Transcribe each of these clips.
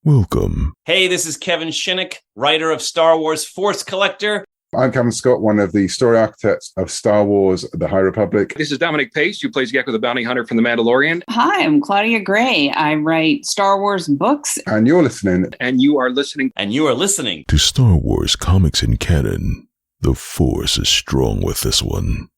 Welcome. Hey, this is Cavan Scott, writer of Star Wars Force Collector. I'm Cavan Scott, one of the story architects of Star Wars The High Republic. This is Dominic Pace, who plays Gekko the Bounty Hunter from The Mandalorian. Hi, I'm Claudia Gray. I write Star Wars books. And you're listening. And you are listening. And you are listening to Star Wars Comics in Canon. The Force is strong with this one.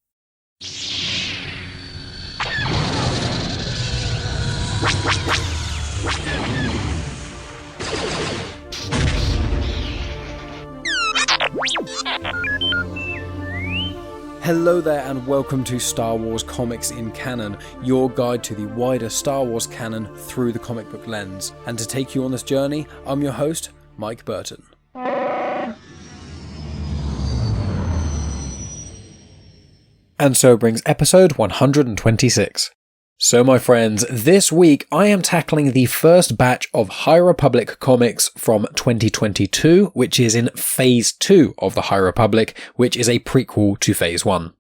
Hello there and welcome to Star Wars Comics in Canon, your guide to the wider Star Wars canon through the comic book lens. And to take you on this journey, I'm your host, Mike Burton. And so brings episode 126. So my friends, this week I am tackling the first batch of High Republic comics from 2022, which is in Phase 2 of the High Republic, which is a prequel to Phase 1.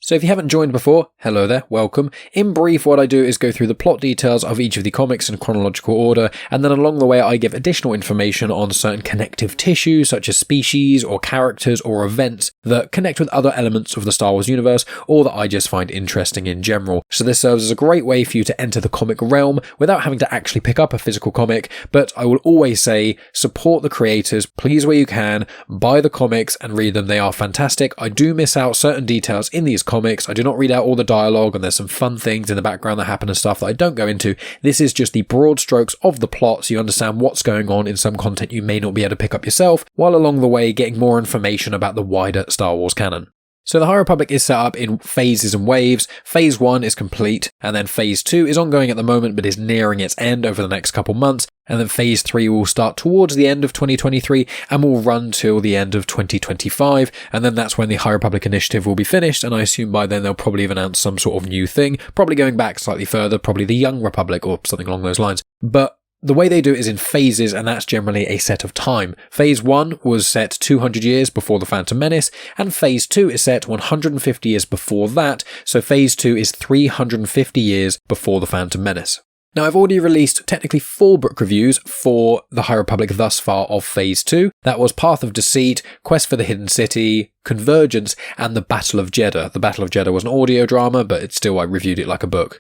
So if you haven't joined before, hello there, welcome. In brief, what I do is go through the plot details of each of the comics in chronological order, and then along the way I give additional information on certain connective tissue, such as species or characters or events that connect with other elements of the Star Wars universe, or that I just find interesting in general. So this serves as a great way for you to enter the comic realm without having to actually pick up a physical comic, but I will always say, support the creators, please where you can, buy the comics and read them, they are fantastic. I do miss out certain details in these comics. I do not read out all the dialogue, and there's some fun things in the background that happen and stuff that I don't go into. This is just the broad strokes of the plot, so you understand what's going on in some content you may not be able to pick up yourself, while along the way getting more information about the wider Star Wars canon. So the High Republic is set up in phases and waves. Phase 1 is complete, and then Phase 2 is ongoing at the moment but is nearing its end over the next couple months, and then Phase 3 will start towards the end of 2023 and will run till the end of 2025, and then that's when the High Republic initiative will be finished, and I assume by then they'll probably have announced some sort of new thing, probably going back slightly further, probably the Young Republic or something along those lines. But the way they do it is in phases, and that's generally a set of time. Phase 1 was set 200 years before the Phantom Menace, and Phase 2 is set 150 years before that, so Phase 2 is 350 years before the Phantom Menace. Now, I've already released technically 4 book reviews for the High Republic thus far of Phase 2. That was Path of Deceit, Quest for the Hidden City, Convergence, and the Battle of Jedha. The Battle of Jedha was an audio drama, but I reviewed it like a book.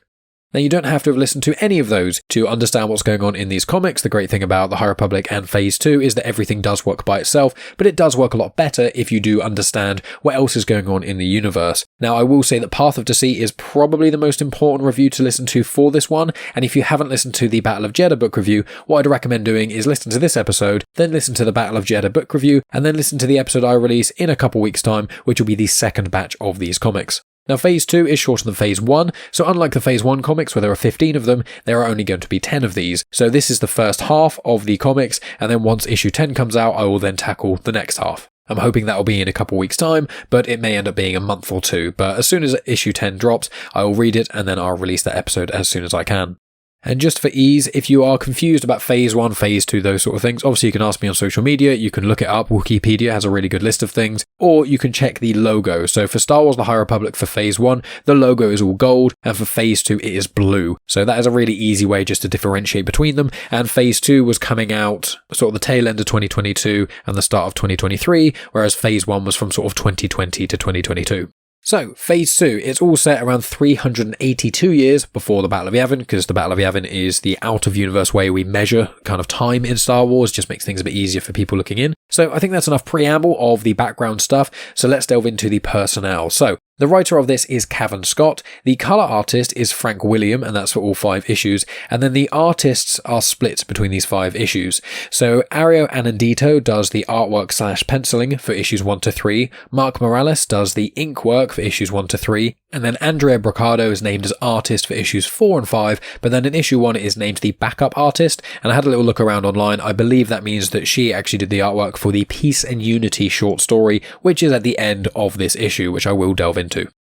Now, you don't have to have listened to any of those to understand what's going on in these comics. The great thing about the High Republic and Phase 2 is that everything does work by itself, but it does work a lot better if you do understand what else is going on in the universe. Now, I will say that Path of Deceit is probably the most important review to listen to for this one, and if you haven't listened to the Battle of Jedha book review, what I'd recommend doing is listen to this episode, then listen to the Battle of Jedha book review, and then listen to the episode I release in a couple weeks' time, which will be the second batch of these comics. Now, Phase 2 is shorter than Phase 1, so unlike the Phase 1 comics where there are 15 of them, there are only going to be 10 of these. So this is the first half of the comics, and then once issue 10 comes out, I will then tackle the next half. I'm hoping that will be in a couple weeks' time, but it may end up being a month or two. But as soon as issue 10 drops, I will read it, and then I'll release that episode as soon as I can. And just for ease, if you are confused about Phase 1, Phase 2, those sort of things, obviously you can ask me on social media, you can look it up, Wikipedia has a really good list of things, or you can check the logo. So for Star Wars The High Republic for Phase 1, the logo is all gold, and for Phase 2 it is blue. So that is a really easy way just to differentiate between them, and Phase 2 was coming out sort of the tail end of 2022 and the start of 2023, whereas Phase 1 was from sort of 2020 to 2022. So, Phase 2, it's all set around 382 years before the Battle of Yavin, because the Battle of Yavin is the out-of-universe way we measure kind of time in Star Wars, just makes things a bit easier for people looking in. So I think that's enough preamble of the background stuff, so let's delve into the personnel. So, the writer of this is Cavan Scott, the colour artist is Frank William, and that's for all 5 issues, and then the artists are split between these 5 issues. So Ario Anindito does the artwork / penciling for issues 1 to 3, Mark Morales does the ink work for issues 1 to 3, and then Andrea Broccardo is named as artist for issues 4 and 5, but then in issue 1 it is named the backup artist, and I had a little look around online, I believe that means that she actually did the artwork for the Peace and Unity short story, which is at the end of this issue, which I will delve into.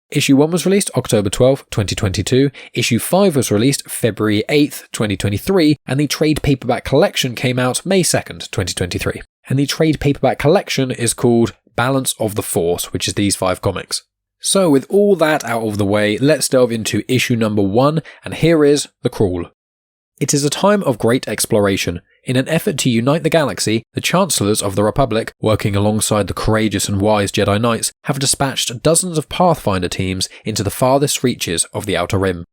Issue 1 was released October 12, 2022, Issue 5 was released February 8, 2023, and the trade paperback collection came out May 2nd, 2023. And the trade paperback collection is called Balance of the Force, which is these 5 comics. So with all that out of the way, let's delve into issue number 1, and here is The Crawl. It is a time of great exploration. In an effort to unite the galaxy, the Chancellors of the Republic, working alongside the courageous and wise Jedi Knights, have dispatched dozens of Pathfinder teams into the farthest reaches of the Outer Rim.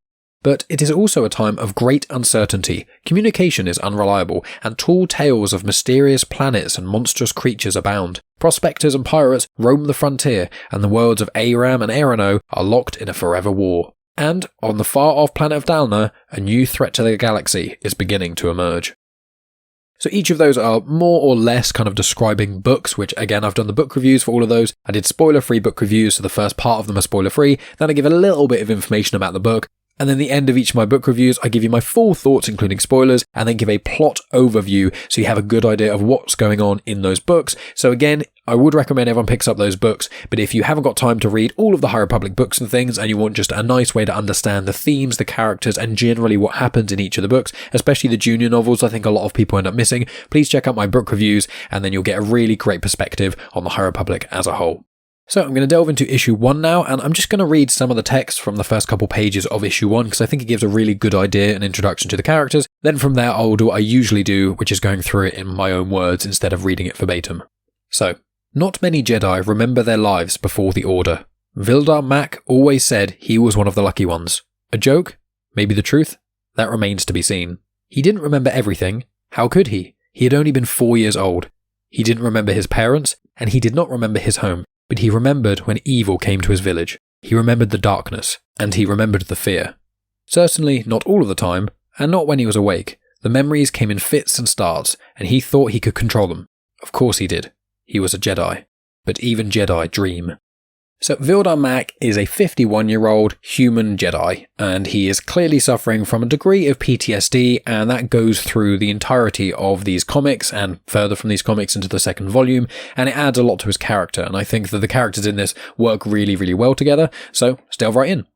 But it is also a time of great uncertainty, communication is unreliable, and tall tales of mysterious planets and monstrous creatures abound. Prospectors and pirates roam the frontier, and the worlds of Aram and Arano are locked in a forever war. And, on the far-off planet of Dalna, a new threat to the galaxy is beginning to emerge. So each of those are more or less kind of describing books, which again, I've done the book reviews for all of those. I did spoiler-free book reviews, so the first part of them are spoiler-free. Then I give a little bit of information about the book. And then at the end of each of my book reviews, I give you my full thoughts, including spoilers, and then give a plot overview so you have a good idea of what's going on in those books. So again, I would recommend everyone picks up those books, but if you haven't got time to read all of the High Republic books and things, and you want just a nice way to understand the themes, the characters, and generally what happens in each of the books, especially the junior novels I think a lot of people end up missing, please check out my book reviews, and then you'll get a really great perspective on the High Republic as a whole. So I'm going to delve into issue 1 now, and I'm just going to read some of the text from the first couple pages of issue 1 because I think it gives a really good idea and introduction to the characters. Then from there I'll do what I usually do, which is going through it in my own words instead of reading it verbatim. So, not many Jedi remember their lives before the Order. Vildar Mac always said he was one of the lucky ones. A joke? Maybe the truth? That remains to be seen. He didn't remember everything. How could he? He had only been 4 years old. He didn't remember his parents, and he did not remember his home. But he remembered when evil came to his village. He remembered the darkness, and he remembered the fear. Certainly not all of the time, and not when he was awake. The memories came in fits and starts, and he thought he could control them. Of course he did. He was a Jedi. But even Jedi dream. So Vildar Mac is a 51-year-old human Jedi, and he is clearly suffering from a degree of PTSD, and that goes through the entirety of these comics and further from these comics into the second volume, and it adds a lot to his character, and I think that the characters in this work really, really well together, so let's delve right in.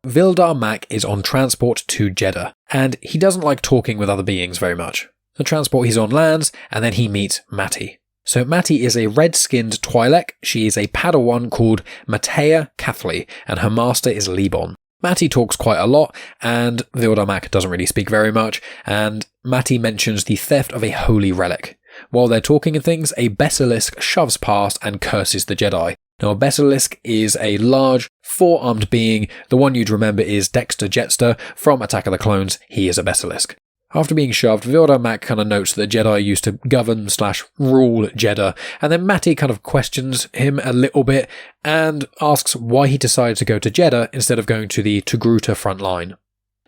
Vildar Mac is on transport to Jedha, and he doesn't like talking with other beings very much. The transport he's on lands, and then he meets Matty. So Matty is a red-skinned Twi'lek. She is a Padawan called Matea Cathli, and her master is Libon. Matty talks quite a lot, and Vildar Mac doesn't really speak very much, and Matty mentions the theft of a holy relic. While they're talking and things, a Basilisk shoves past and curses the Jedi. Now, a Basilisk is a large, four-armed being. The one you'd remember is Dexter Jettster from Attack of the Clones. He is a Basilisk. After being shoved, Vildar Mac kind of notes that Jedi used to govern/rule Jedha, and then Matty kind of questions him a little bit and asks why he decided to go to Jedha instead of going to the Togruta front line.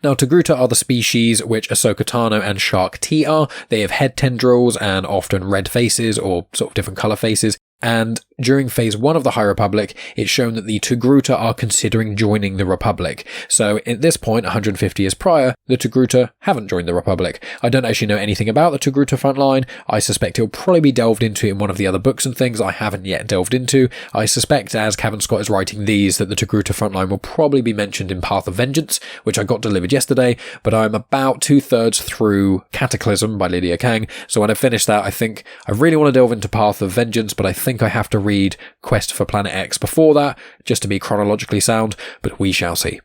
Now, Togruta are the species which Ahsoka Tano and Shark T are. They have head tendrils and often red faces or sort of different colour faces. And during Phase 1 of the High Republic, it's shown that the Togruta are considering joining the Republic. So at this point, 150 years prior, the Togruta haven't joined the Republic. I don't actually know anything about the Togruta frontline. I suspect it'll probably be delved into in one of the other books and things I haven't yet delved into. I suspect, as Cavan Scott is writing these, that the Togruta frontline will probably be mentioned in Path of Vengeance, which I got delivered yesterday, but I'm about 2/3 through Cataclysm by Lydia Kang, so when I finish that, I think I really want to delve into Path of Vengeance, but I think I have to read Quest for Planet X before that, just to be chronologically sound, but we shall see.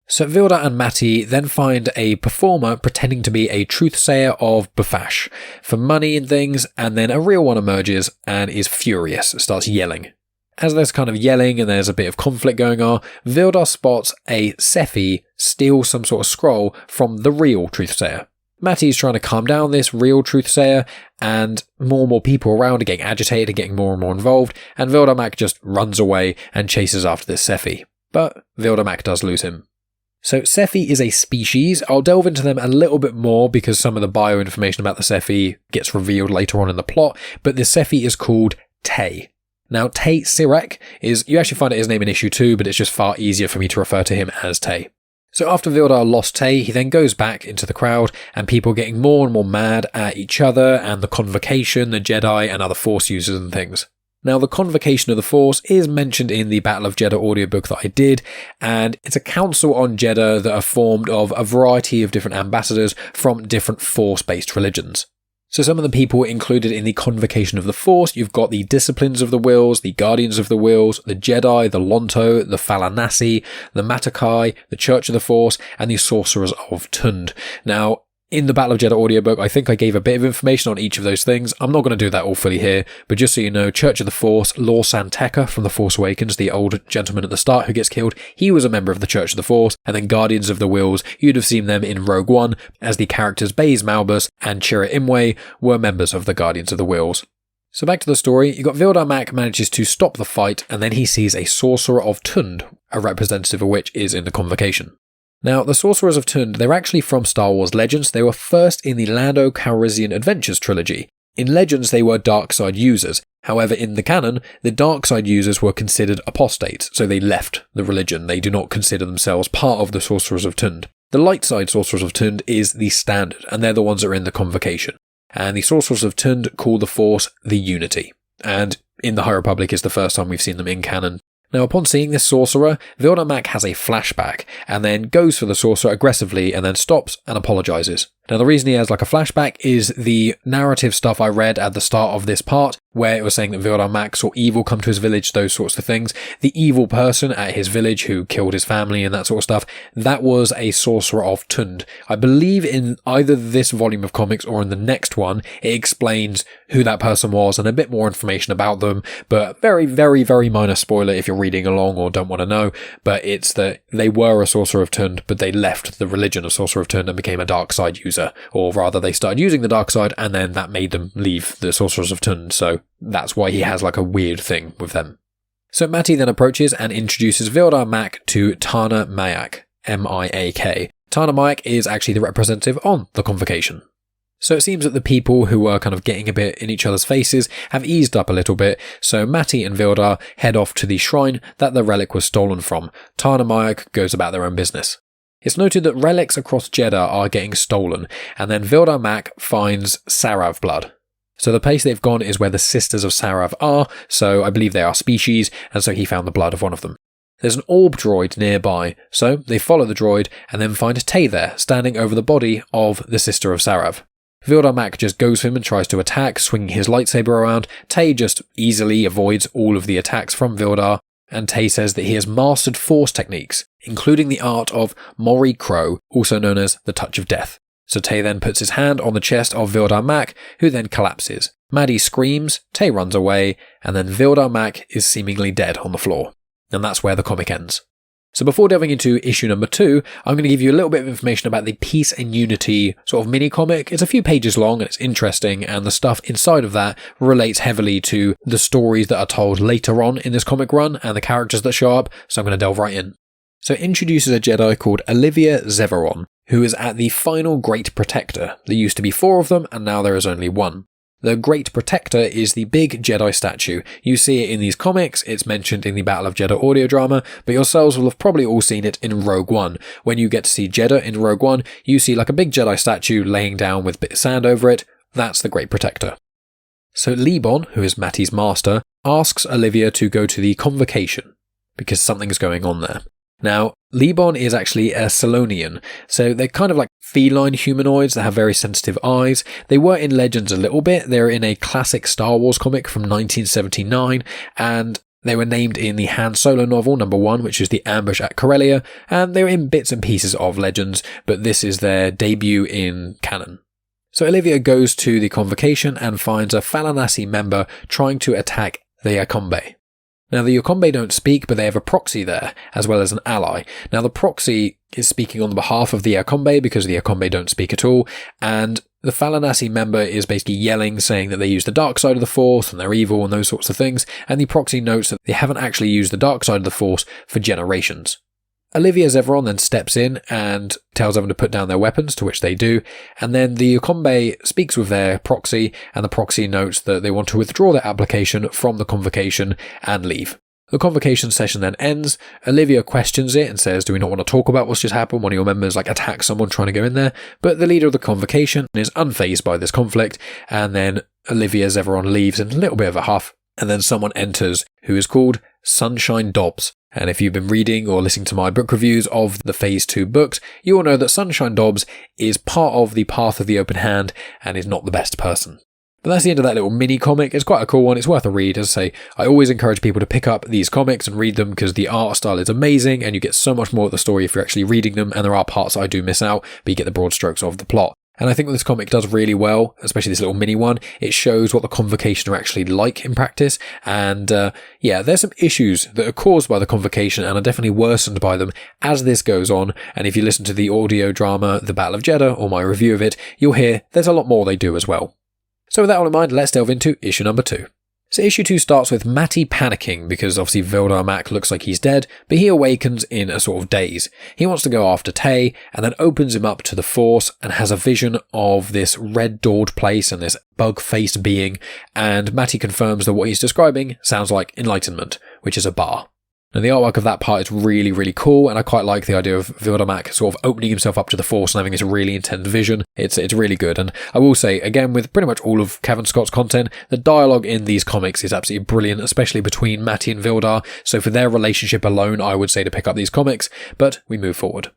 So Vildar and Matty then find a performer pretending to be a truthsayer of Bafash for money and things, and then a real one emerges and is furious, starts yelling. As there's kind of yelling and there's a bit of conflict going on, Vildar spots a Sephi steal some sort of scroll from the real truthsayer. Matty's trying to calm down this real truthsayer, and more people around are getting agitated and getting more and more involved, and Vildar Mac just runs away and chases after this Sephi. But Vildar Mac does lose him. So Sephi is a species. I'll delve into them a little bit more because some of the bio information about the Sephi gets revealed later on in the plot, but this Sephi is called Tey. Now, Tey Sirrek is, you actually find his name in issue 2, but it's just far easier for me to refer to him as Tey. So after Vildar lost Tey, he then goes back into the crowd, and people getting more and more mad at each other and the Convocation, the Jedi, and other Force users and things. Now, the Convocation of the Force is mentioned in the Battle of Jedha audiobook that I did, and it's a council on Jedha that are formed of a variety of different ambassadors from different Force-based religions. So some of the people included in the Convocation of the Force, you've got the Disciplines of the Whills, the Guardians of the Whills, the Jedi, the Lonto, the Falanassi, the Matakai, the Church of the Force, and the Sorcerers of Tund. Now, In the Battle of Jedha audiobook, I think I gave a bit of information on each of those things. I'm not going to do that all fully here, but just so you know, Church of the Force, Lor San Tekka from The Force Awakens, the old gentleman at the start who gets killed, he was a member of the Church of the Force, and then Guardians of the Whills, you'd have seen them in Rogue One, as the characters Baze Malbus and Chirrut Imwe were members of the Guardians of the Whills. So back to the story, you got Vildar Mac manages to stop the fight, and then he sees a Sorcerer of Tund, a representative of which is in the Convocation. Now, the Sorcerers of Tund, they're actually from Star Wars Legends. They were first in the Lando Calrissian Adventures trilogy. In Legends, they were dark side users. However, in the canon, the dark side users were considered apostates, so they left the religion. They do not consider themselves part of the Sorcerers of Tund. The light side Sorcerers of Tund is the standard, and they're the ones that are in the Convocation. And the Sorcerers of Tund call the Force the Unity. And in the High Republic is the first time we've seen them in canon. Now, upon seeing this sorcerer, Vildar Mac has a flashback, and then goes for the sorcerer aggressively, and then stops and apologises. Now, the reason he has like a flashback is the narrative stuff I read at the start of this part, where it was saying that Vildar Mac saw evil come to his village, those sorts of things. The evil person at his village who killed his family and that sort of stuff, that was a sorcerer of Tund. I believe in either this volume of comics or in the next one, it explains who that person was and a bit more information about them, but very, very, very minor spoiler if you're reading along or don't want to know, but it's that they were a sorcerer of Tund, but they left the religion of sorcerer of Tund and became a dark side user. Or rather, they started using the dark side, and then that made them leave the Sorcerers of Tund, so that's why he has like a weird thing with them. So Matty then approaches and introduces Vildar Mac to Tana Mayak, M-I-A-K. Tana Mayak is actually the representative on the Convocation. So it seems that the people who were kind of getting a bit in each other's faces have eased up a little bit, so Matty and Vildar head off to the shrine that the relic was stolen from. Tana Mayak goes about their own business. It's noted that relics across Jedha are getting stolen, and then Vildar Mac finds Sarav blood. So the place they've gone is where the Sisters of Sarav are, so I believe they are species, and so he found the blood of one of them. There's an orb droid nearby, so they follow the droid and then find Tey there, standing over the body of the Sister of Sarav. Vildar Mac just goes for him and tries to attack, swinging his lightsaber around. Tey just easily avoids all of the attacks from Vildar, and Tey says that he has mastered Force techniques, including the art of Mori Crow, also known as the Touch of Death. So Tey then puts his hand on the chest of Vildar Mac, who then collapses. Maddie screams, Tey runs away, and then Vildar Mac is seemingly dead on the floor. And that's where the comic ends. So before delving into issue number 2, I'm going to give you a little bit of information about the Peace and Unity sort of mini-comic. It's a few pages long and it's interesting, and the stuff inside of that relates heavily to the stories that are told later on in this comic run and the characters that show up, so I'm going to delve right in. So it introduces a Jedi called Olivia Zeveron, who is at the final Great Protector. There used to be 4 of them, and now there is only 1. The Great Protector is the big Jedi statue. You see it in these comics, it's mentioned in the Battle of Jedha audiodrama, but yourselves will have probably all seen it in Rogue One. When you get to see Jedha in Rogue One, you see like a big Jedi statue laying down with a bit of sand over it. That's the Great Protector. So Lebon, who is Matty's master, asks Olivia to go to the Convocation, because something's going on there. Now, Lebon is actually a Salonian, so they're kind of like feline humanoids that have very sensitive eyes. They were in Legends a little bit. They're in a classic Star Wars comic from 1979, and they were named in the Han Solo novel number 1, which is The Ambush at Corellia, and they're in bits and pieces of Legends, but this is their debut in canon. So Olivia goes to the Convocation and finds a Falanasi member trying to attack the Yakombe. Now, the Yakombe don't speak, but they have a proxy there, as well as an ally. Now, the proxy is speaking on behalf of the Yakombe because the Yakombe don't speak at all, and the Falanasi member is basically yelling, saying that they use the dark side of the Force and they're evil and those sorts of things, and the proxy notes that they haven't actually used the dark side of the Force for generations. Olivia Zeveron then steps in and tells everyone to put down their weapons, to which they do, and then the Yakombe speaks with their proxy, and the proxy notes that they want to withdraw their application from the Convocation and leave. The Convocation session then ends. Olivia questions it and says, do we not want to talk about what's just happened? One of your members attacks someone trying to go in there, but the leader of the Convocation is unfazed by this conflict, and then Olivia Zeveron leaves in a little bit of a huff, and then someone enters who is called Sunshine Dobbs. And if you've been reading or listening to my book reviews of the Phase 2 books, you will know that Sunshine Dobbs is part of the Path of the Open Hand and is not the best person. But that's the end of that little mini-comic. It's quite a cool one. It's worth a read. As I say, I always encourage people to pick up these comics and read them because the art style is amazing and you get so much more of the story if you're actually reading them, and there are parts I do miss out, but you get the broad strokes of the plot. And I think what this comic does really well, especially this little mini one, it shows what the Convocation are actually like in practice. And there's some issues that are caused by the Convocation and are definitely worsened by them as this goes on. And if you listen to the audio drama, The Battle of Jedha, or my review of it, you'll hear there's a lot more they do as well. So with that all in mind, let's delve into issue number 2. So issue 2 starts with Matty panicking because obviously Vildar Mac looks like he's dead, but he awakens in a sort of daze. He wants to go after Tey and then opens him up to the Force and has a vision of this red-doored place and this bug-faced being, and Matty confirms that what he's describing sounds like Enlightenment, which is a bar. Now the artwork of that part is really, really cool, and I quite like the idea of Vildar Mac sort of opening himself up to the Force and having this really intense vision. It's really good, and I will say, again, with pretty much all of Cavan Scott's content, the dialogue in these comics is absolutely brilliant, especially between Matty and Vildar, so for their relationship alone, I would say to pick up these comics, but we move forward.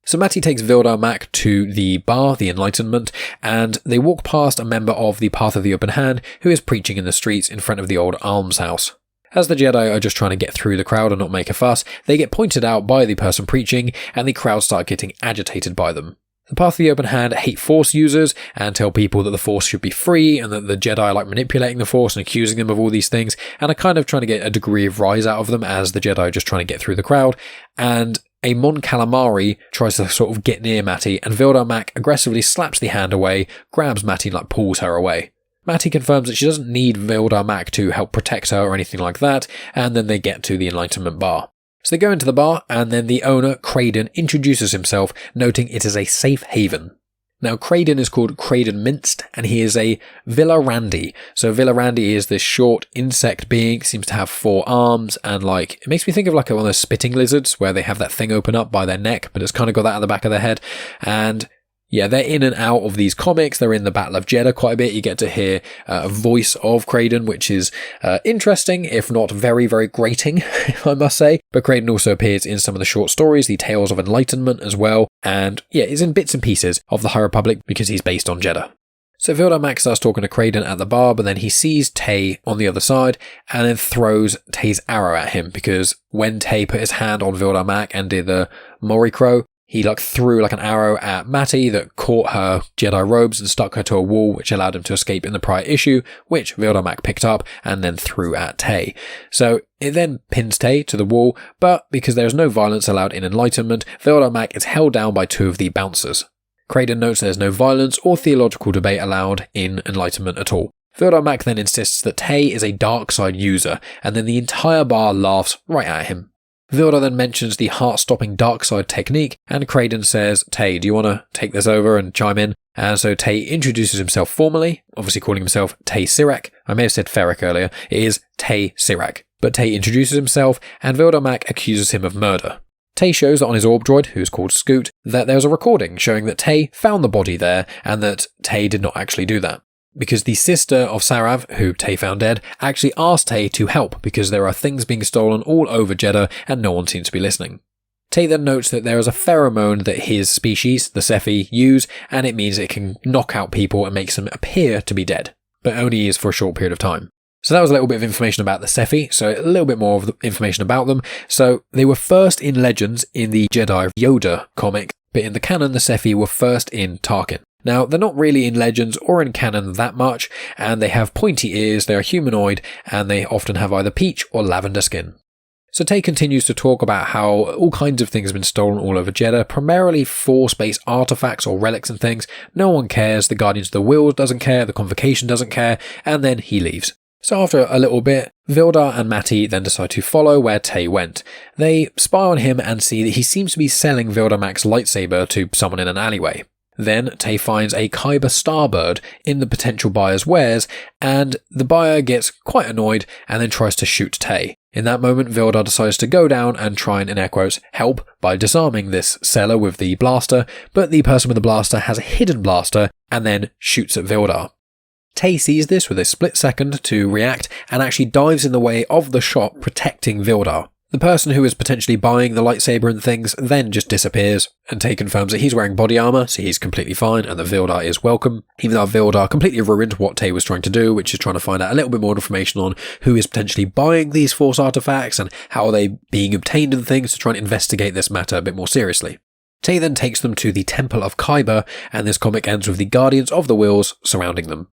So Matty takes Vildar Mac to the bar, the Enlightenment, and they walk past a member of the Path of the Open Hand who is preaching in the streets in front of the old almshouse. As the Jedi are just trying to get through the crowd and not make a fuss, they get pointed out by the person preaching, and the crowd start getting agitated by them. The Path of the Open Hand hate Force users and tell people that the Force should be free and that the Jedi like manipulating the Force and accusing them of all these things, and are kind of trying to get a degree of rise out of them as the Jedi are just trying to get through the crowd. And a Mon Calamari tries to sort of get near Matty, and Vildar Mac aggressively slaps the hand away, grabs Matty and pulls her away. Matty confirms that she doesn't need Vildar Mac to help protect her or anything like that, and then they get to the Enlightenment bar. So they go into the bar, and then the owner, Craden, introduces himself, noting it is a safe haven. Now, Craden is called Craden Minced, and he is a Villarandi. So Villarandi is this short insect being, seems to have 4 arms, and it makes me think of one of those spitting lizards, where they have that thing open up by their neck, but it's kind of got that at the back of their head, and yeah, they're in and out of these comics. They're in the Battle of Jedha quite a bit. You get to hear a voice of Craden, which is interesting, if not very, very grating, I must say. But Craden also appears in some of the short stories, the Tales of Enlightenment as well. And yeah, is in bits and pieces of the High Republic because he's based on Jedha. So Vildar Mac starts talking to Craden at the bar, but then he sees Tey on the other side and then throws Tey's arrow at him because when Tey put his hand on Vildar Mac and did the Mori Crow, he threw an arrow at Matty that caught her Jedi robes and stuck her to a wall, which allowed him to escape in the prior issue, which Vildar Mac picked up and then threw at Tey. So it then pins Tey to the wall, but because there is no violence allowed in Enlightenment, Vildar Mac is held down by 2 of the bouncers. Craden notes there's no violence or theological debate allowed in Enlightenment at all. Vildar Mac then insists that Tey is a dark side user, and then the entire bar laughs right at him. Vildar then mentions the heart-stopping dark side technique, and Craden says, Tey, do you want to take this over and chime in? And so Tey introduces himself formally, obviously calling himself Tey Sirrek. I may have said Ferric earlier. It is Tey Sirrek. But Tey introduces himself, and Vildar Mac accuses him of murder. Tey shows that on his orb droid, who is called Scoot, that there's a recording showing that Tey found the body there, and that Tey did not actually do that. Because the sister of Sarav, who Tey found dead, actually asked Tey to help because there are things being stolen all over Jedha and no one seems to be listening. Tey then notes that there is a pheromone that his species, the Sephi, use, and it means it can knock out people and makes them appear to be dead, but only is for a short period of time. So that was a little bit of information about the Sephi, so a little bit more of the information about them. So they were first in Legends in the Jedi Yoda comic, but in the canon the Sephi were first in Tarkin. Now, they're not really in Legends or in canon that much, and they have pointy ears, they are humanoid, and they often have either peach or lavender skin. So Tey continues to talk about how all kinds of things have been stolen all over Jedha, primarily Force-based artifacts or relics and things. No one cares, the Guardians of the Whills doesn't care, the Convocation doesn't care, and then he leaves. So after a little bit, Vildar and Matty then decide to follow where Tey went. They spy on him and see that he seems to be selling Vildar Mac's lightsaber to someone in an alleyway. Then Tey finds a Kyber Starbird in the potential buyer's wares, and the buyer gets quite annoyed and then tries to shoot Tey. In that moment, Vildar decides to go down and try and, in air quotes, help by disarming this seller with the blaster, but the person with the blaster has a hidden blaster and then shoots at Vildar. Tey sees this with a split second to react and actually dives in the way of the shot, protecting Vildar. The person who is potentially buying the lightsaber and things then just disappears, and Tey confirms that he's wearing body armor, so he's completely fine, and that Vildar is welcome, even though Vildar completely ruined what Tey was trying to do, which is trying to find out a little bit more information on who is potentially buying these Force artifacts and how are they being obtained and things to try and investigate this matter a bit more seriously. Tey then takes them to the Temple of Kyber, and this comic ends with the Guardians of the Whills surrounding them.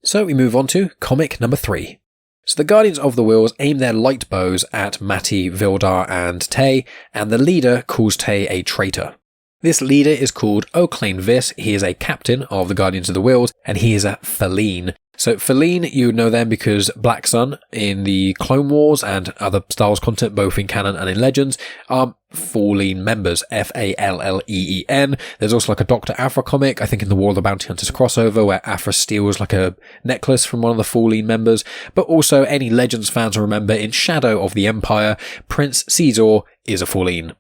So we move on to comic number 3. So the Guardians of the Whills aim their light bows at Matty, Vildar and Tey, and the leader calls Tey a traitor. This leader is called Oclain Vis. He is a captain of the Guardians of the Whills, and he is a Feline. So Feline, you know them because Black Sun in the Clone Wars and other Star Wars content, both in canon and in Legends, are Fallen members, Falleen. There's also like a Dr. Aphra comic, I think in the War of the Bounty Hunters crossover, where Aphra steals like a necklace from one of the Fallen members. But also any Legends fans will remember in Shadow of the Empire, Prince Caesar is a Fallen.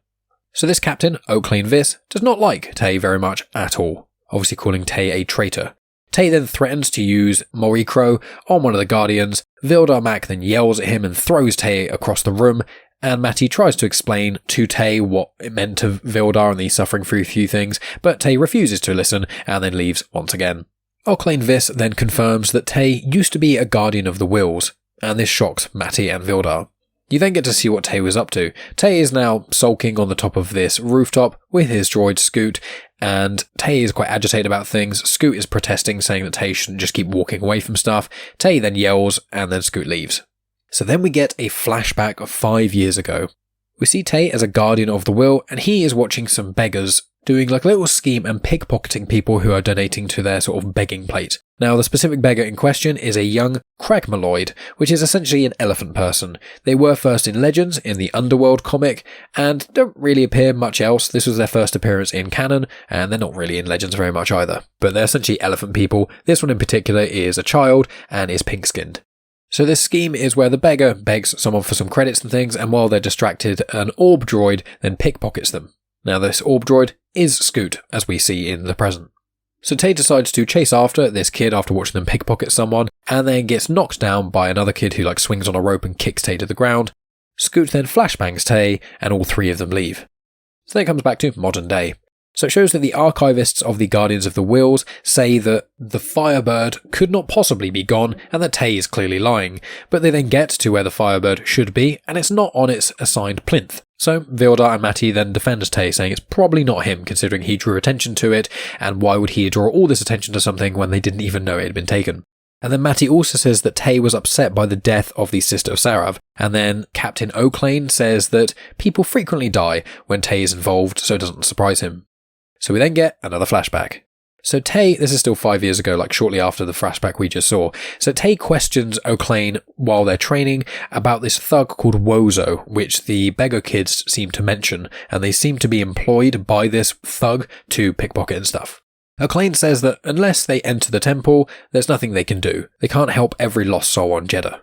So this captain, Oclain Vis, does not like Tey very much at all, obviously calling Tey a traitor. Tey then threatens to use Morikro on one of the Guardians. Vildar Mac then yells at him and throws Tey across the room, and Matty tries to explain to Tey what it meant to Vildar and he's suffering through a few things, but Tey refuses to listen and then leaves once again. Oclain Vis then confirms that Tey used to be a Guardian of the Whills, and this shocks Matty and Vildar. You then get to see what Tey was up to. Tey is now sulking on the top of this rooftop with his droid Scoot, and Tey is quite agitated about things. Scoot is protesting, saying that Tey shouldn't just keep walking away from stuff. Tey then yells, and then Scoot leaves. So then we get a flashback of 5 years ago. We see Tey as a Guardian of the Will, and he is watching some beggars doing like a little scheme and pickpocketing people who are donating to their sort of begging plate. Now, the specific beggar in question is a young Kragmaloid, which is essentially an elephant person. They were first in Legends, in the Underworld comic, and don't really appear much else. This was their first appearance in canon, and they're not really in Legends very much either. But they're essentially elephant people. This one in particular is a child, and is pink-skinned. So this scheme is where the beggar begs someone for some credits and things, and while they're distracted, an orb droid then pickpockets them. Now this orb droid is Scoot, as we see in the present. So Tey decides to chase after this kid after watching them pickpocket someone, and then gets knocked down by another kid who like swings on a rope and kicks Tey to the ground. Scoot then flashbangs Tey, and all three of them leave. So then it comes back to modern day. So it shows that the archivists of the Guardians of the Whills say that the Firebird could not possibly be gone and that Tey is clearly lying, but they then get to where the Firebird should be and it's not on its assigned plinth. So Vildar and Matty then defend Tey, saying it's probably not him considering he drew attention to it, and why would he draw all this attention to something when they didn't even know it had been taken. And then Matty also says that Tey was upset by the death of the Sister of Sarav, and then Captain Oclain says that people frequently die when Tey is involved, so it doesn't surprise him. So we then get another flashback. So Tey, this is still 5 years ago, like shortly after the flashback we just saw. So Tey questions Oclain while they're training about this thug called Wozo, which the beggar kids seem to mention, and they seem to be employed by this thug to pickpocket and stuff. Oclain says that unless they enter the temple, there's nothing they can do. They can't help every lost soul on Jedha.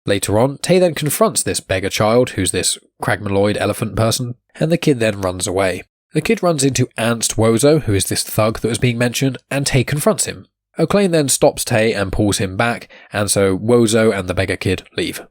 Later on, Tey then confronts this beggar child, who's this Kragmaloid elephant person, and the kid then runs away. The kid runs into Ernst Wozo, who is this thug that was being mentioned, and Tey confronts him. Oclain then stops Tey and pulls him back, and so Wozo and the beggar kid leave.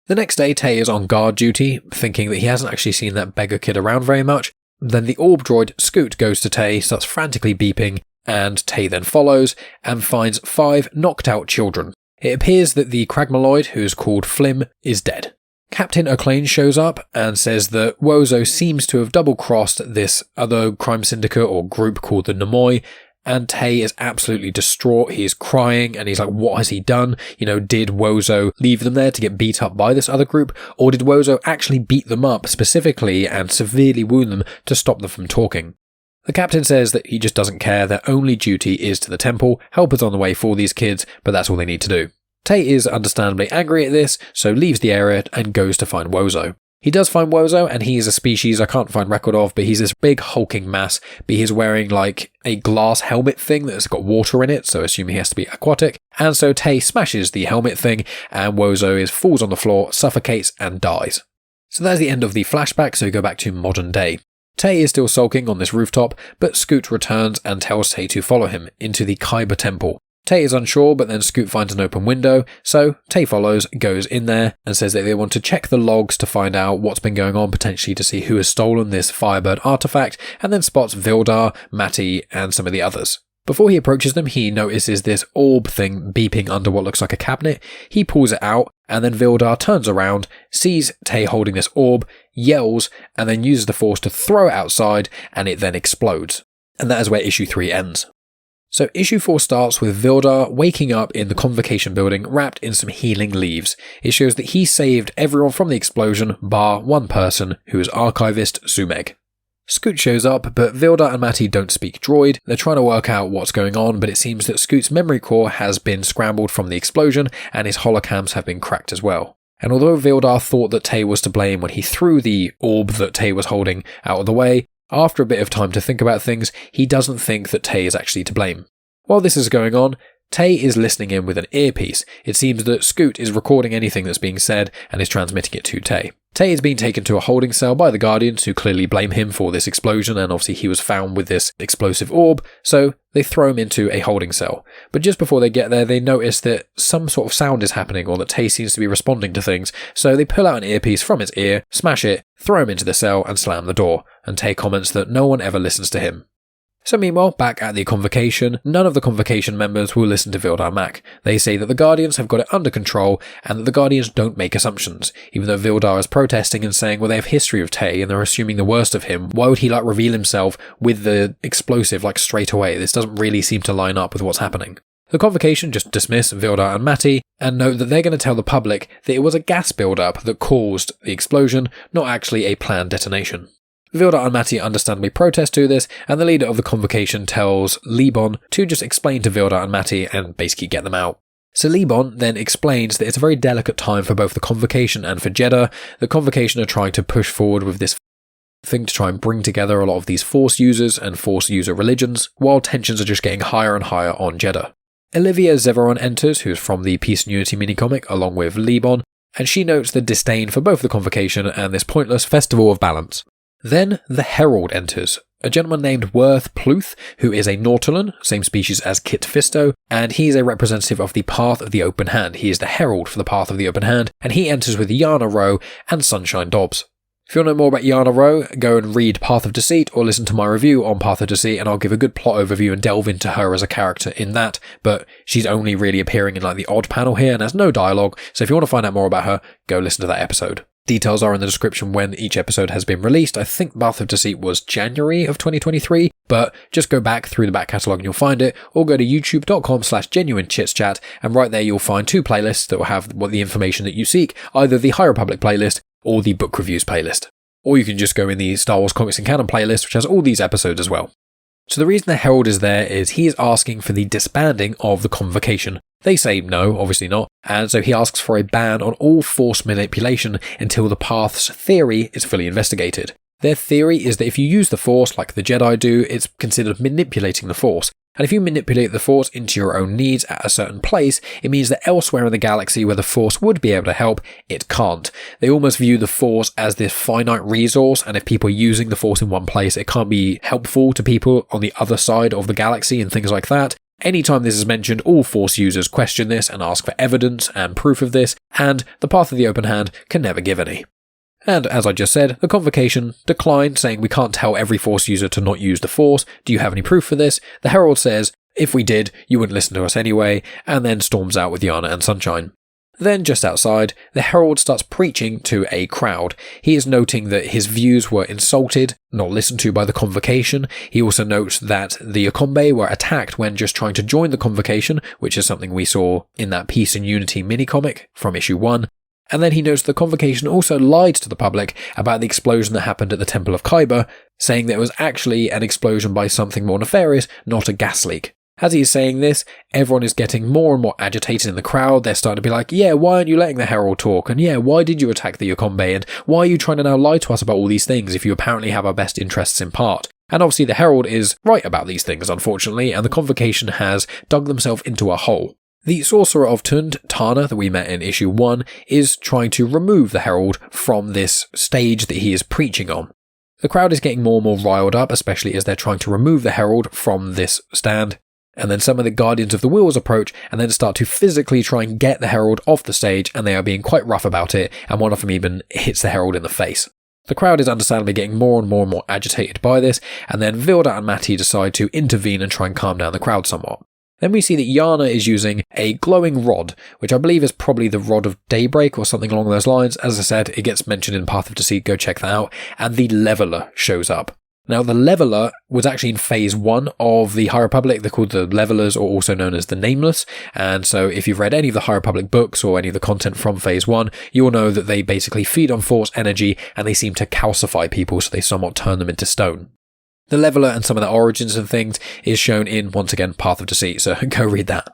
The next day, Tey is on guard duty, thinking that he hasn't actually seen that beggar kid around very much. Then the orb droid Scoot goes to Tey, starts frantically beeping, and Tey then follows, and finds 5 knocked out children. It appears that the Kragmaloid, who is called Flim, is dead. Captain Oclain shows up and says that Wozo seems to have double-crossed this other crime syndicate or group called the Nemoi, and Tey is absolutely distraught. He's crying and he's like, what has he done? You know, did Wozo leave them there to get beat up by this other group, or did Wozo actually beat them up specifically and severely wound them to stop them from talking? The captain says that he just doesn't care, their only duty is to the temple, help is on the way for these kids, but that's all they need to do. Tey is understandably angry at this, so leaves the area and goes to find Wozo. He does find Wozo, and he is a species I can't find record of, but he's this big hulking mass, but he's wearing like a glass helmet thing that's got water in it, so assuming he has to be aquatic, and so Tey smashes the helmet thing, and Wozo falls on the floor, suffocates, and dies. So that's the end of the flashback, so we go back to modern day. Tey is still sulking on this rooftop, but Scoot returns and tells Tey to follow him into the Kyber temple. Tey is unsure, but then Scoot finds an open window, so Tey follows, goes in there, and says that they want to check the logs to find out what's been going on, potentially to see who has stolen this Firebird artifact, and then spots Vildar, Matty, and some of the others. Before he approaches them, he notices this orb thing beeping under what looks like a cabinet. He pulls it out, and then Vildar turns around, sees Tey holding this orb, yells, and then uses the Force to throw it outside, and it then explodes. And that is where issue 3 ends. So issue 4 starts with Vildar waking up in the Convocation building wrapped in some healing leaves. It shows that he saved everyone from the explosion bar one person, who is Archivist Sumeg. Scoot shows up, but Vildar and Matty don't speak droid. They're trying to work out what's going on, but it seems that Scoot's memory core has been scrambled from the explosion and his holocams have been cracked as well. And although Vildar thought that Tey was to blame when he threw the orb that Tey was holding out of the way, after a bit of time to think about things, he doesn't think that Tey is actually to blame. While this is going on, Tey is listening in with an earpiece. It seems that Scoot is recording anything that's being said and is transmitting it to Tey. Tey is being taken to a holding cell by the Guardians, who clearly blame him for this explosion, and obviously he was found with this explosive orb, so they throw him into a holding cell. But just before they get there, they notice that some sort of sound is happening, or that Tey seems to be responding to things, so they pull out an earpiece from his ear, smash it, throw him into the cell, and slam the door, and Tey comments that no one ever listens to him. So meanwhile, back at the Convocation, none of the Convocation members will listen to Vildar Mac. They say that the Guardians have got it under control, and that the Guardians don't make assumptions. Even though Vildar is protesting and saying, well, they have history of Tey, and they're assuming the worst of him, why would he reveal himself with the explosive straight away? This doesn't really seem to line up with what's happening. The Convocation just dismiss Vildar and Matty, and note that they're going to tell the public that it was a gas build-up that caused the explosion, not actually a planned detonation. Vildar and Matty understandably protest to this, and the leader of the Convocation tells Libon to just explain to Vildar and Matty and basically get them out. So Libon then explains that it's a very delicate time for both the Convocation and for Jedha. The Convocation are trying to push forward with this thing to try and bring together a lot of these Force users and Force user religions, while tensions are just getting higher and higher on Jedha. Olivia Zeveron enters, who's from the Peace and Unity minicomic, along with Libon, and she notes the disdain for both the Convocation and this pointless festival of balance. Then the Herald enters, a gentleman named Worth Pluth, who is a Nautolan, same species as Kit Fisto, and he is a representative of the Path of the Open Hand. He is the Herald for the Path of the Open Hand, and he enters with Yana Rowe and Sunshine Dobbs. If you want to know more about Yana Rowe, go and read Path of Deceit or listen to my review on Path of Deceit, and I'll give a good plot overview and delve into her as a character in that, but she's only really appearing in the odd panel here and has no dialogue, so if you want to find out more about her, go listen to that episode. Details are in the description when each episode has been released. I think Path of Deceit was January of 2023, but just go back through the back catalogue and you'll find it, or go to youtube.com/genuine Chit-Chat, and right there you'll find 2 playlists that will have the information that you seek, either the High Republic playlist or the book reviews playlist. Or you can just go in the Star Wars Comics and Canon playlist, which has all these episodes as well. So the reason the Herald is there is he is asking for the disbanding of the Convocation. They say no, obviously not, and so he asks for a ban on all Force manipulation until the Path's theory is fully investigated. Their theory is that if you use the Force like the Jedi do, it's considered manipulating the Force. And if you manipulate the Force into your own needs at a certain place, it means that elsewhere in the galaxy where the Force would be able to help, it can't. They almost view the Force as this finite resource, and if people are using the Force in one place, it can't be helpful to people on the other side of the galaxy and things like that. Anytime this is mentioned, all Force users question this and ask for evidence and proof of this, and the Path of the Open Hand can never give any. And as I just said, the Convocation declined, saying we can't tell every Force user to not use the Force. Do you have any proof for this? The Herald says, if we did, you wouldn't listen to us anyway, and then storms out with Yana and Sunshine. Then, just outside, the Herald starts preaching to a crowd. He is noting that his views were insulted, not listened to by the Convocation. He also notes that the Akombe were attacked when just trying to join the Convocation, which is something we saw in that Peace and Unity mini-comic from issue 1. And then he notes the Convocation also lied to the public about the explosion that happened at the Temple of Kyber, saying that it was actually an explosion by something more nefarious, not a gas leak. As he is saying this, everyone is getting more and more agitated in the crowd. They're starting to be like, yeah, why aren't you letting the Herald talk? And yeah, why did you attack the Akombe? And why are you trying to now lie to us about all these things if you apparently have our best interests in part? And obviously the Herald is right about these things, unfortunately, and the Convocation has dug themselves into a hole. The Sorcerer of Tund, Tana, that we met in issue 1, is trying to remove the Herald from this stage that he is preaching on. The crowd is getting more and more riled up, especially as they're trying to remove the Herald from this stand. And then some of the Guardians of the Whills approach and then start to physically try and get the Herald off the stage, and they are being quite rough about it, and one of them even hits the Herald in the face. The crowd is understandably getting more and more agitated by this, and then Vildar and Matty decide to intervene and try and calm down the crowd somewhat. Then we see that Yana is using a glowing rod, which I believe is probably the Rod of Daybreak or something along those lines. As I said, it gets mentioned in Path of Deceit, go check that out. And the Leveler shows up. Now, the Leveler was actually in Phase 1 of the High Republic. They're called the Levelers, or also known as the Nameless. And so if you've read any of the High Republic books or any of the content from Phase 1, you'll know that they basically feed on Force energy and they seem to calcify people, so they somewhat turn them into stone. The Leveler and some of their origins and things is shown in, once again, Path of Deceit, so go read that.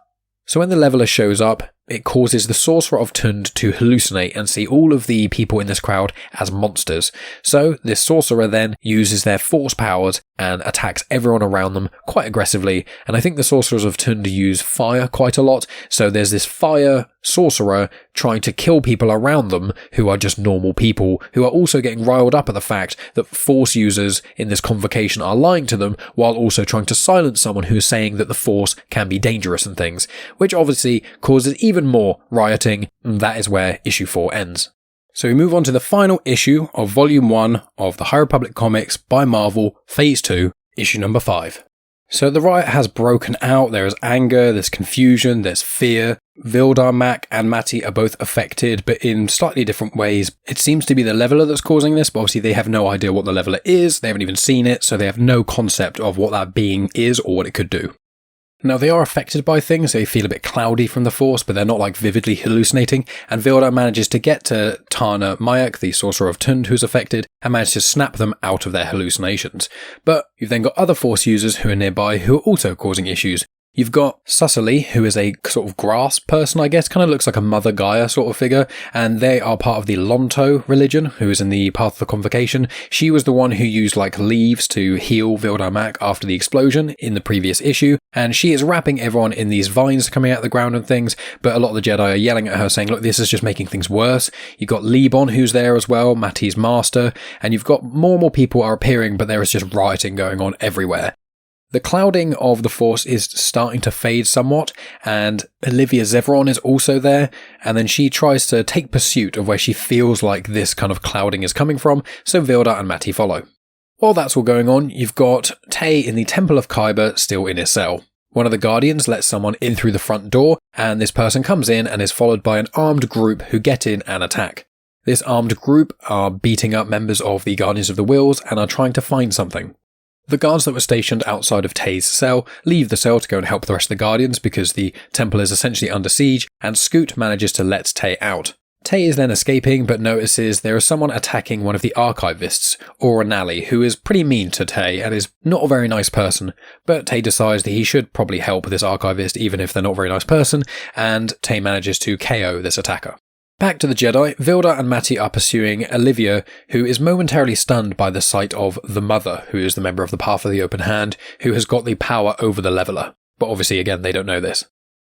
So when the Leveler shows up, it causes the Sorcerer of Tund to hallucinate and see all of the people in this crowd as monsters. So this Sorcerer then uses their Force powers and attacks everyone around them quite aggressively. And I think the Sorcerers of Tund use fire quite a lot. So there's this fire Sorcerer trying to kill people around them who are just normal people, who are also getting riled up at the fact that Force users in this convocation are lying to them, while also trying to silence someone who is saying that the Force can be dangerous and things, which obviously causes even more rioting, and that is where issue 4 ends. So we move on to the final issue of Volume 1 of the High Republic Comics by Marvel, Phase 2, issue number 5. So the riot has broken out, there is anger, there's confusion, there's fear. Vildar Mac and Matty are both affected, but in slightly different ways. It seems to be the Leveler that's causing this, but obviously they have no idea what the Leveler is, they haven't even seen it, so they have no concept of what that being is or what it could do. Now, they are affected by things, they feel a bit cloudy from the Force, but they're not like vividly hallucinating, and Vildar manages to get to Tana Mayak, the Sorcerer of Tund, who's affected, and manages to snap them out of their hallucinations. But you've then got other Force users who are nearby who are also causing issues. You've got Susselie, who is a sort of grass person, I guess, kind of looks like a Mother Gaia sort of figure, and they are part of the Lonto religion, who is in the Path of the Convocation. She was the one who used like leaves to heal Vildar Mac after the explosion in the previous issue, and she is wrapping everyone in these vines coming out of the ground and things, but a lot of the Jedi are yelling at her saying, look, this is just making things worse. You've got Libon, who's there as well, Matty's master, and you've got more and more people are appearing, but there is just rioting going on everywhere. The clouding of the Force is starting to fade somewhat, and Olivia Zevron is also there, and then she tries to take pursuit of where she feels like this kind of clouding is coming from, so Vildar and Matty follow. While that's all going on, you've got Tey in the Temple of Kyber still in his cell. One of the Guardians lets someone in through the front door, and this person comes in and is followed by an armed group who get in and attack. This armed group are beating up members of the Guardians of the Whills and are trying to find something. The guards that were stationed outside of Tey's cell leave the cell to go and help the rest of the Guardians because the temple is essentially under siege, and Scoot manages to let Tey out. Tey is then escaping, but notices there is someone attacking one of the archivists, Oranali, who is pretty mean to Tey and is not a very nice person, but Tey decides that he should probably help this archivist even if they're not a very nice person, and Tey manages to KO this attacker. Back to the Jedi, Vildar and Matty are pursuing Olivia, who is momentarily stunned by the sight of the Mother, who is the member of the Path of the Open Hand, who has got the power over the Leveler. But obviously, again, they don't know this.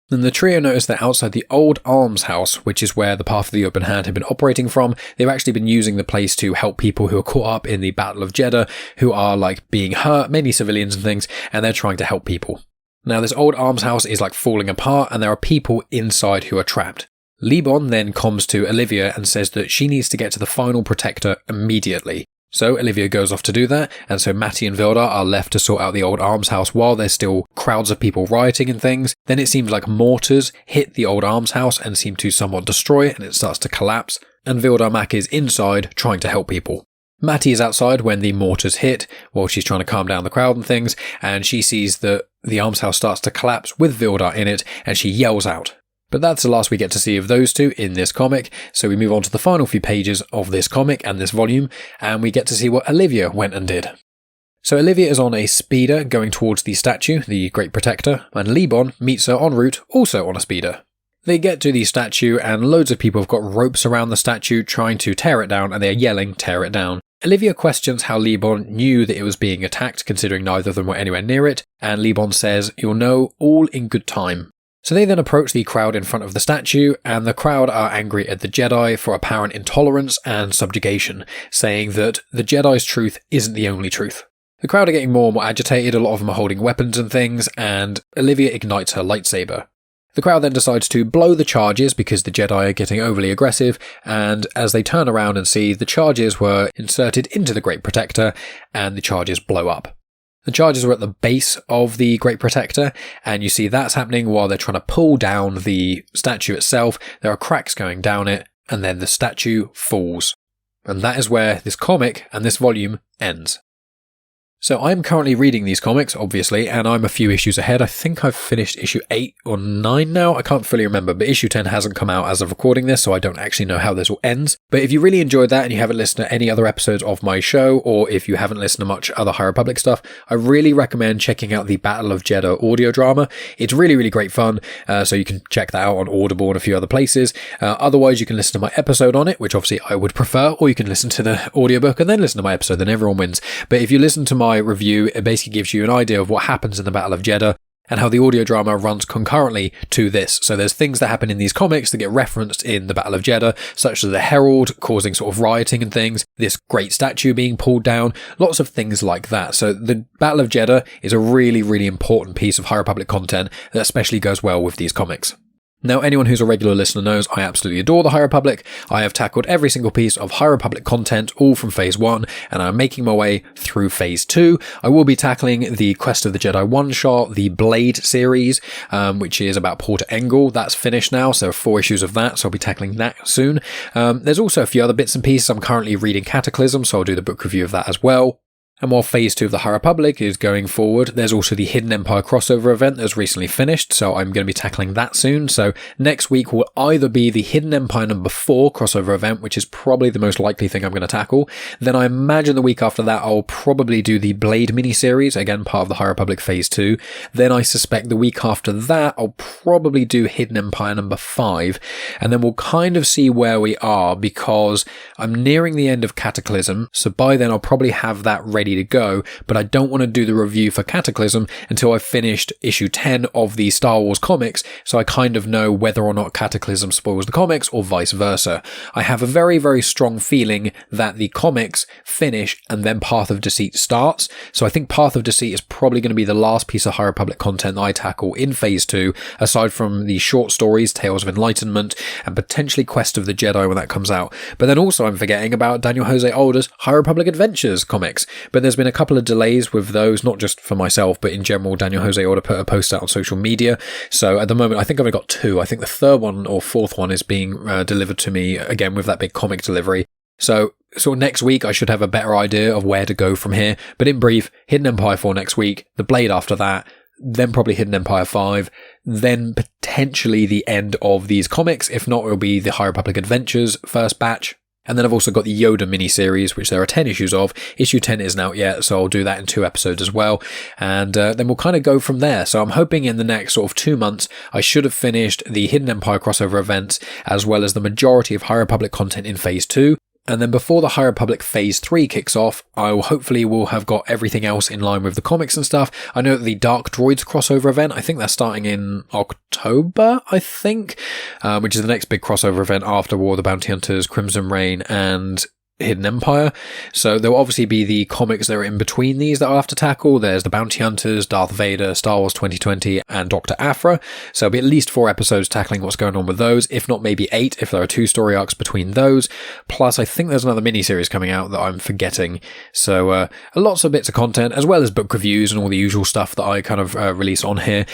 Then the trio notice that outside the old arms house, which is where the Path of the Open Hand had been operating from, they've actually been using the place to help people who are caught up in the Battle of Jedha, who are like being hurt, mainly civilians and things, and they're trying to help people. Now this old arms house is like falling apart, and there are people inside who are trapped. Libon then comms to Olivia and says that she needs to get to the final protector immediately. So Olivia goes off to do that, and so Matty and Vildar are left to sort out the old arms house while there's still crowds of people rioting and things. Then it seems like mortars hit the old arms house and seem to somewhat destroy it, and it starts to collapse, and Vildar Mac is inside trying to help people. Matty is outside when the mortars hit, while she's trying to calm down the crowd and things, and she sees that the arms house starts to collapse with Vildar in it, and she yells out. But that's the last we get to see of those two in this comic, so we move on to the final few pages of this comic and this volume, and we get to see what Olivia went and did. So Olivia is on a speeder going towards the statue, the Great Protector, and Libon meets her en route, also on a speeder. They get to the statue, and loads of people have got ropes around the statue trying to tear it down, and they are yelling, "Tear it down." Olivia questions how Libon knew that it was being attacked, considering neither of them were anywhere near it, and Libon says, "You'll know all in good time." So they then approach the crowd in front of the statue, and the crowd are angry at the Jedi for apparent intolerance and subjugation, saying that the Jedi's truth isn't the only truth. The crowd are getting more and more agitated, a lot of them are holding weapons and things, and Olivia ignites her lightsaber. The crowd then decides to blow the charges because the Jedi are getting overly aggressive, and as they turn around and see, the charges were inserted into the Great Protector, and the charges blow up. The charges are at the base of the Great Protector, and you see that's happening while they're trying to pull down the statue itself. There are cracks going down it, and then the statue falls. And that is where this comic and this volume ends. So I'm currently reading these comics, obviously, and I'm a few issues ahead. I think I've finished issue 8 or 9 now. I can't fully remember, but issue 10 hasn't come out as of recording this, so I don't actually know how this all ends. But if you really enjoyed that and you haven't listened to any other episodes of my show, or if you haven't listened to much other High Republic stuff, I really recommend checking out the Battle of Jedha audio drama. It's really, really great fun, so you can check that out on Audible and a few other places. Otherwise, you can listen to my episode on it, which obviously I would prefer, or you can listen to the audiobook and then listen to my episode, then everyone wins. But if you listen to my review, it basically gives you an idea of what happens in the Battle of Jedha and how the audio drama runs concurrently to this. So there's things that happen in these comics that get referenced in the Battle of Jedha, such as the Herald causing sort of rioting and things, this great statue being pulled down, lots of things like that. So the Battle of Jedha is a really, really important piece of High Republic content that especially goes well with these comics. Now, anyone who's a regular listener knows I absolutely adore the High Republic. I have tackled every single piece of High Republic content, all from Phase 1, and I'm making my way through Phase 2. I will be tackling the Quest of the Jedi one-shot, the Blade series, which is about Porter Engle. That's finished now, so 4 issues of that, so I'll be tackling that soon. There's also a few other bits and pieces. I'm currently reading Cataclysm, so I'll do the book review of that as well. And while Phase 2 of the High Republic is going forward, there's also the Hidden Empire crossover event that's recently finished, so I'm going to be tackling that soon. So next week will either be the Hidden Empire number 4 crossover event, which is probably the most likely thing I'm going to tackle. Then I imagine the week after that I'll probably do the Blade miniseries, again part of the High Republic Phase 2. Then I suspect the week after that I'll probably do Hidden Empire number 5, and then we'll kind of see where we are, because I'm nearing the end of Cataclysm, so by then I'll probably have that ready to go, but I don't want to do the review for Cataclysm until I've finished issue 10 of the Star Wars comics, so I kind of know whether or not Cataclysm spoils the comics or vice versa. I have a very, very strong feeling that the comics finish and then Path of Deceit starts, so I think Path of Deceit is probably going to be the last piece of High Republic content that I tackle in Phase 2, aside from the short stories, Tales of Enlightenment, and potentially Quest of the Jedi when that comes out. But then also I'm forgetting about Daniel Jose Older's High Republic Adventures comics, but there's been a couple of delays with those, not just for myself, but in general. Daniel Jose Older put a post out on social media, so at the moment I think I've only got 2. I think the third one or fourth one is being delivered to me, again with that big comic delivery. So next week I should have a better idea of where to go from here, but in brief, Hidden Empire 4 next week, the Blade after that, then probably Hidden Empire 5, then potentially the end of these comics. If not, it'll be the High Republic Adventures first batch. And then I've also got the Yoda miniseries, which there are 10 issues of. Issue 10 isn't out yet, so I'll do that in 2 episodes as well. And then we'll kind of go from there. So I'm hoping in the next sort of 2 months, I should have finished the Hidden Empire crossover events, as well as the majority of High Republic content in Phase 2. And then before the High Republic Phase 3 kicks off, I will have got everything else in line with the comics and stuff. I know that the Dark Droids crossover event, I think that's starting in October, which is the next big crossover event after War of the Bounty Hunters, Crimson Reign, and Hidden Empire. So there will obviously be the comics that are in between these that I'll have to tackle. There's the Bounty Hunters, Darth Vader, Star Wars 2020, and Dr. Aphra. So it'll be at least 4 episodes tackling what's going on with those, if not maybe 8 if there are 2 story arcs between those. Plus I think there's another miniseries coming out that I'm forgetting. So lots of bits of content, as well as book reviews and all the usual stuff that I kind of release on here.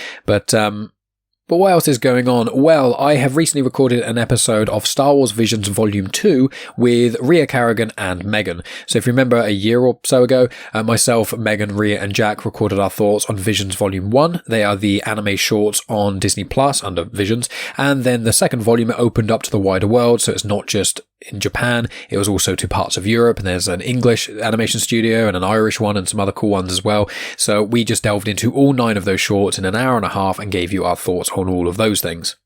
But what else is going on? Well, I have recently recorded an episode of Star Wars Visions Volume 2 with Rhea Carrigan and Megan. So if you remember a year or so ago, myself, Megan, Rhea and Jack recorded our thoughts on Visions Volume 1. They are the anime shorts on Disney Plus under Visions. And then the second volume opened up to the wider world, so it's not just in Japan, it was also to parts of Europe, and there's an English animation studio and an Irish one and some other cool ones as well. So we just delved into all 9 of those shorts in an hour and a half and gave you our thoughts on all of those things.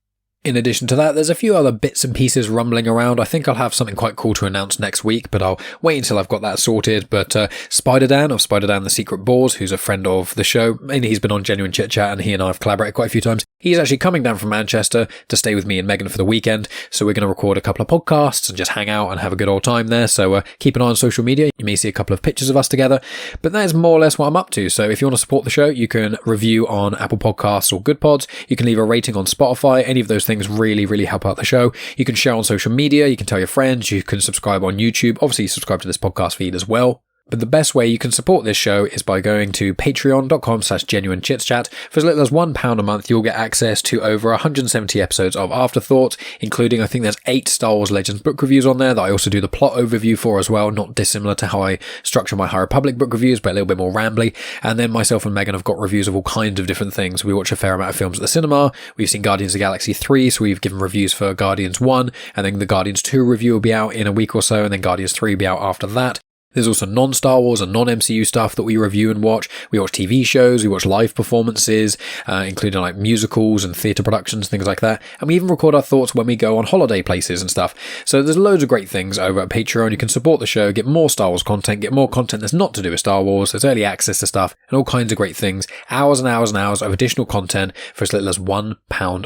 In addition to that, there's a few other bits and pieces rumbling around. I think I'll have something quite cool to announce next week, but I'll wait until I've got that sorted. But Spider-Dan of Spider-Dan the Secret Boars, who's a friend of the show, mainly he's been on Genuine Chit-Chat and he and I have collaborated quite a few times. He's actually coming down from Manchester to stay with me and Megan for the weekend, so we're going to record a couple of podcasts and just hang out and have a good old time there. So keep an eye on social media. You may see a couple of pictures of us together, but that is more or less what I'm up to. So if you want to support the show, you can review on Apple Podcasts or Good Pods. You can leave a rating on Spotify. Any of those things really, really help out the show. You can share on social media. You can tell your friends. You can subscribe on YouTube. Obviously, subscribe to this podcast feed as well. But the best way you can support this show is by going to patreon.com/genuine Chit-Chat. For as little as £1 a month, you'll get access to over 170 episodes of Afterthought, including, I think there's 8 Star Wars Legends book reviews on there that I also do the plot overview for as well, not dissimilar to how I structure my High Republic book reviews, but a little bit more rambly. And then myself and Megan have got reviews of all kinds of different things. We watch a fair amount of films at the cinema. We've seen Guardians of the Galaxy 3, so we've given reviews for Guardians 1, and then the Guardians 2 review will be out in a week or so, and then Guardians 3 will be out after that. There's also non-Star Wars and non-MCU stuff that we review and watch. We watch TV shows, we watch live performances, including like musicals and theatre productions, things like that. And we even record our thoughts when we go on holiday places and stuff. So there's loads of great things over at Patreon. You can support the show, get more Star Wars content, get more content that's not to do with Star Wars. There's early access to stuff and all kinds of great things. Hours and hours and hours of additional content for as little as £1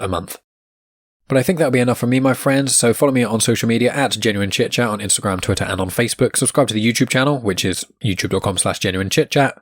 a month. But I think that'll be enough from me, my friends, so follow me on social media at Genuine Chit-Chat on Instagram, Twitter and on Facebook. Subscribe to the YouTube channel, which is youtube.com/Genuine Chit-Chat.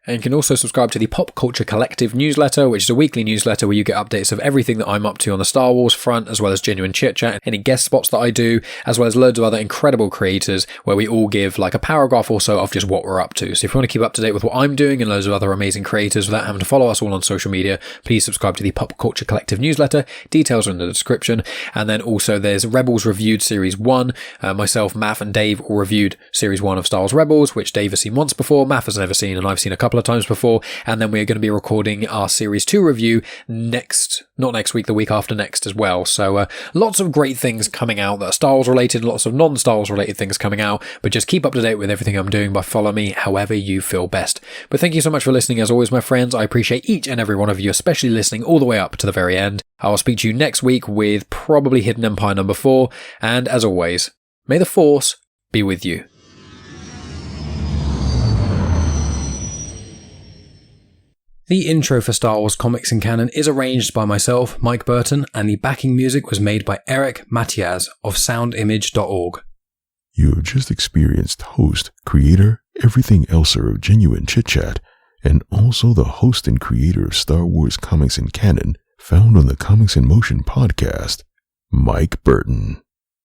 And you can also subscribe to the Pop Culture Collective newsletter, which is a weekly newsletter where you get updates of everything that I'm up to on the Star Wars front, as well as Genuine Chit-Chat, any guest spots that I do, as well as loads of other incredible creators where we all give like a paragraph or so of just what we're up to. So if you want to keep up to date with what I'm doing and loads of other amazing creators without having to follow us all on social media, please subscribe to the Pop Culture Collective newsletter. Details are in the description. And then also there's Rebels Reviewed Series 1. Myself, Math and Dave all reviewed Series 1 of Star Wars Rebels, which Dave has seen once before, Math has never seen, and I've seen a couple of times before. And then we're going to be recording our Series 2 review not next week, the week after next as well. So lots of great things coming out that are Star Wars related, lots of non-Star Wars related things coming out, but just keep up to date with everything I'm doing by following me however you feel best. But thank you so much for listening as always, my friends. I appreciate each and every one of you, especially listening all the way up to the very end. I will speak to you next week with probably Hidden Empire number 4. And as always, may the Force be with you. The intro for Star Wars Comics in Canon is arranged by myself, Mike Burton, and the backing music was made by Eric Matias of soundimage.org. You have just experienced host, creator, everything elser of Genuine Chit-Chat, and also the host and creator of Star Wars Comics in Canon, found on the Comics in Motion podcast, Mike Burton.